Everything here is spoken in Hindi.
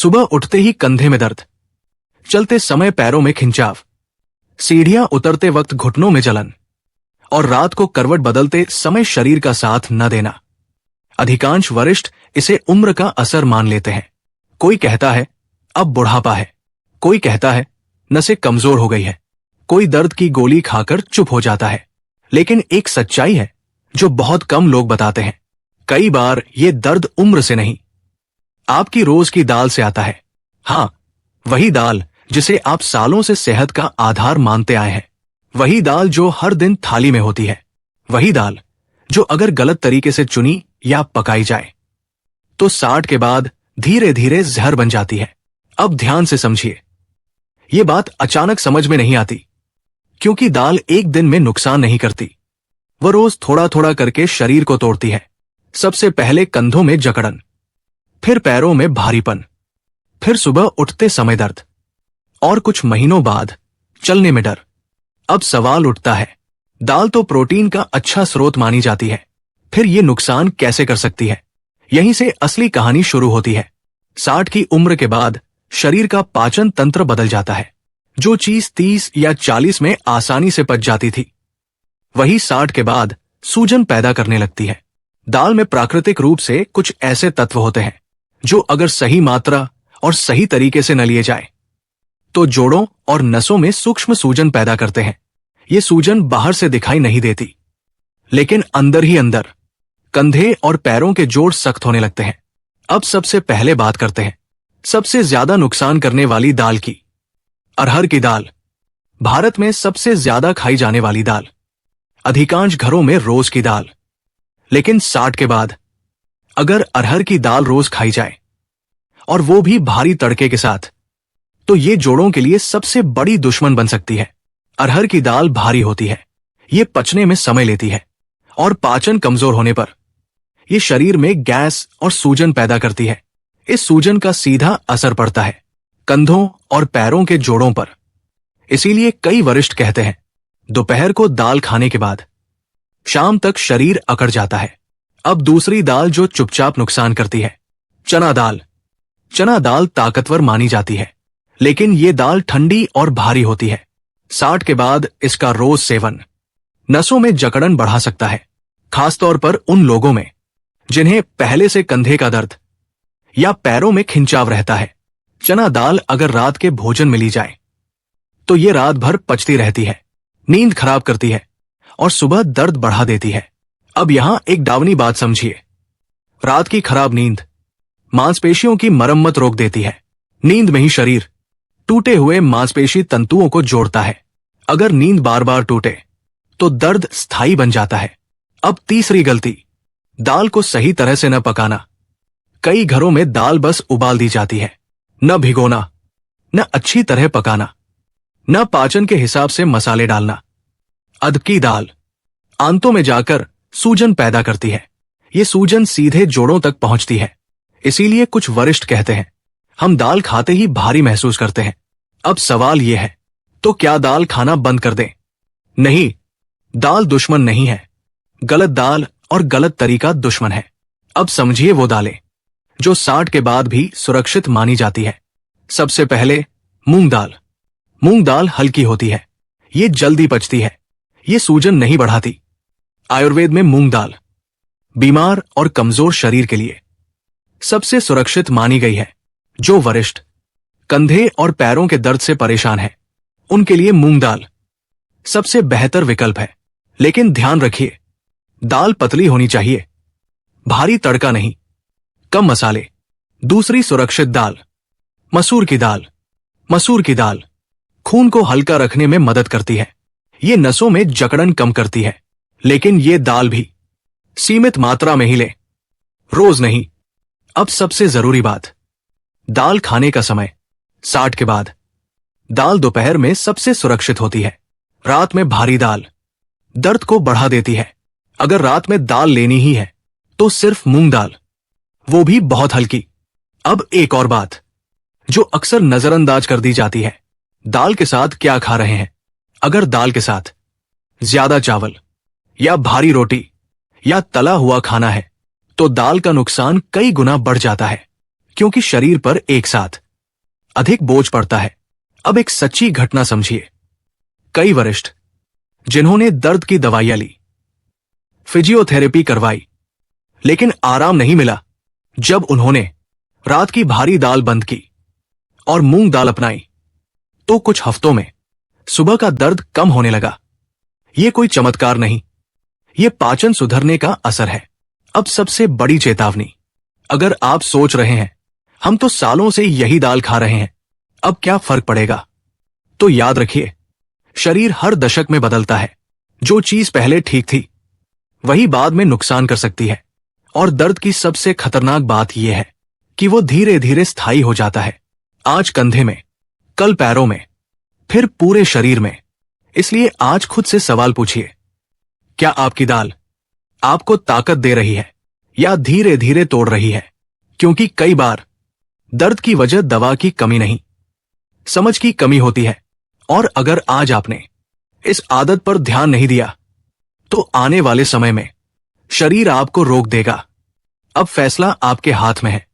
सुबह उठते ही कंधे में दर्द, चलते समय पैरों में खिंचाव, सीढ़ियां उतरते वक्त घुटनों में जलन और रात को करवट बदलते समय शरीर का साथ न देना। अधिकांश वरिष्ठ इसे उम्र का असर मान लेते हैं। कोई कहता है अब बुढ़ापा है, कोई कहता है नसें कमजोर हो गई है, कोई दर्द की गोली खाकर चुप हो जाता है। लेकिन एक सच्चाई है जो बहुत कम लोग बताते हैं। कई बार ये दर्द उम्र से नहीं, आपकी रोज की दाल से आता है। हां, वही दाल जिसे आप सालों से सेहत का आधार मानते आए हैं, वही दाल जो हर दिन थाली में होती है, वही दाल जो अगर गलत तरीके से चुनी या पकाई जाए तो 60 के बाद धीरे धीरे जहर बन जाती है। अब ध्यान से समझिए, ये बात अचानक समझ में नहीं आती, क्योंकि दाल एक दिन में नुकसान नहीं करती, वह रोज थोड़ा थोड़ा करके शरीर को तोड़ती है। सबसे पहले कंधों में जकड़न, फिर पैरों में भारीपन, फिर सुबह उठते समय दर्द और कुछ महीनों बाद चलने में डर। अब सवाल उठता है, दाल तो प्रोटीन का अच्छा स्रोत मानी जाती है, फिर ये नुकसान कैसे कर सकती है? यहीं से असली कहानी शुरू होती है। 60 की उम्र के बाद शरीर का पाचन तंत्र बदल जाता है। जो चीज 30 या 40 में आसानी से पच जाती थी, वही 60 के बाद सूजन पैदा करने लगती है। दाल में प्राकृतिक रूप से कुछ ऐसे तत्व होते हैं जो अगर सही मात्रा और सही तरीके से न लिए जाए तो जोड़ों और नसों में सूक्ष्म सूजन पैदा करते हैं। ये सूजन बाहर से दिखाई नहीं देती, लेकिन अंदर ही अंदर कंधे और पैरों के जोड़ सख्त होने लगते हैं। अब सबसे पहले बात करते हैं सबसे ज्यादा नुकसान करने वाली दाल की, अरहर की दाल। भारत में सबसे ज्यादा खाई जाने वाली दाल, अधिकांश घरों में रोज की दाल। लेकिन 60 के बाद अगर अरहर की दाल रोज खाई जाए, और वो भी भारी तड़के के साथ, तो ये जोड़ों के लिए सबसे बड़ी दुश्मन बन सकती है। अरहर की दाल भारी होती है, ये पचने में समय लेती है, और पाचन कमजोर होने पर ये शरीर में गैस और सूजन पैदा करती है। इस सूजन का सीधा असर पड़ता है कंधों और पैरों के जोड़ों पर। इसीलिए कई वरिष्ठ कहते हैं दोपहर को दाल खाने के बाद शाम तक शरीर अकड़ जाता है। अब दूसरी दाल जो चुपचाप नुकसान करती है, चना दाल। चना दाल ताकतवर मानी जाती है, लेकिन ये दाल ठंडी और भारी होती है। 60 के बाद इसका रोज सेवन नसों में जकड़न बढ़ा सकता है, खासतौर पर उन लोगों में जिन्हें पहले से कंधे का दर्द या पैरों में खिंचाव रहता है। चना दाल अगर रात के भोजन में ली जाए तो ये रात भर पचती रहती है, नींद खराब करती है और सुबह दर्द बढ़ा देती है। अब यहां एक डावनी बात समझिए, रात की खराब नींद मांसपेशियों की मरम्मत रोक देती है। नींद में ही शरीर टूटे हुए मांसपेशी तंतुओं को जोड़ता है। अगर नींद बार बार टूटे तो दर्द स्थायी बन जाता है। अब तीसरी गलती, दाल को सही तरह से न पकाना। कई घरों में दाल बस उबाल दी जाती है, न भिगोना, न अच्छी तरह पकाना, न पाचन के हिसाब से मसाले डालना। अदकी दाल आंतों में जाकर सूजन पैदा करती है, ये सूजन सीधे जोड़ों तक पहुंचती है। इसीलिए कुछ वरिष्ठ कहते हैं हम दाल खाते ही भारी महसूस करते हैं। अब सवाल यह है, तो क्या दाल खाना बंद कर दें? नहीं, दाल दुश्मन नहीं है, गलत दाल और गलत तरीका दुश्मन है। अब समझिए वो दालें जो 60 के बाद भी सुरक्षित मानी जाती है। सबसे पहले मूंग दाल। मूंग दाल हल्की होती है, ये जल्दी पचती है, ये सूजन नहीं बढ़ाती। आयुर्वेद में मूंग दाल बीमार और कमजोर शरीर के लिए सबसे सुरक्षित मानी गई है। जो वरिष्ठ कंधे और पैरों के दर्द से परेशान है, उनके लिए मूंग दाल सबसे बेहतर विकल्प है। लेकिन ध्यान रखिए, दाल पतली होनी चाहिए, भारी तड़का नहीं, कम मसाले। दूसरी सुरक्षित दाल मसूर की दाल। मसूर की दाल खून को हल्का रखने में मदद करती है, ये नसों में जकड़न कम करती है। लेकिन ये दाल भी सीमित मात्रा में ही ले, रोज नहीं। अब सबसे जरूरी बात, दाल खाने का समय। 60 के बाद दाल दोपहर में सबसे सुरक्षित होती है। रात में भारी दाल दर्द को बढ़ा देती है। अगर रात में दाल लेनी ही है तो सिर्फ मूंग दाल, वो भी बहुत हल्की। अब एक और बात जो अक्सर नजरअंदाज कर दी जाती है, दाल के साथ क्या खा रहे हैं। अगर दाल के साथ ज्यादा चावल या भारी रोटी या तला हुआ खाना है तो दाल का नुकसान कई गुना बढ़ जाता है, क्योंकि शरीर पर एक साथ अधिक बोझ पड़ता है। अब एक सच्ची घटना समझिए। कई वरिष्ठ जिन्होंने दर्द की दवाइयां ली, फिजियोथेरेपी करवाई, लेकिन आराम नहीं मिला, जब उन्होंने रात की भारी दाल बंद की और मूंग दाल अपनाई तो कुछ हफ्तों में सुबह का दर्द कम होने लगा। यह कोई चमत्कार नहीं, यह पाचन सुधरने का असर है। अब सबसे बड़ी चेतावनी, अगर आप सोच रहे हैं हम तो सालों से यही दाल खा रहे हैं, अब क्या फर्क पड़ेगा, तो याद रखिए, शरीर हर दशक में बदलता है। जो चीज पहले ठीक थी वही बाद में नुकसान कर सकती है। और दर्द की सबसे खतरनाक बात यह है कि वो धीरे धीरे स्थायी हो जाता है। आज कंधे में, कल पैरों में, फिर पूरे शरीर में। इसलिए आज खुद से सवाल पूछिए, क्या आपकी दाल आपको ताकत दे रही है या धीरे धीरे तोड़ रही है? क्योंकि कई बार दर्द की वजह दवा की कमी नहीं, समझ की कमी होती है। और अगर आज आपने इस आदत पर ध्यान नहीं दिया तो आने वाले समय में शरीर आपको रोक देगा। अब फैसला आपके हाथ में है।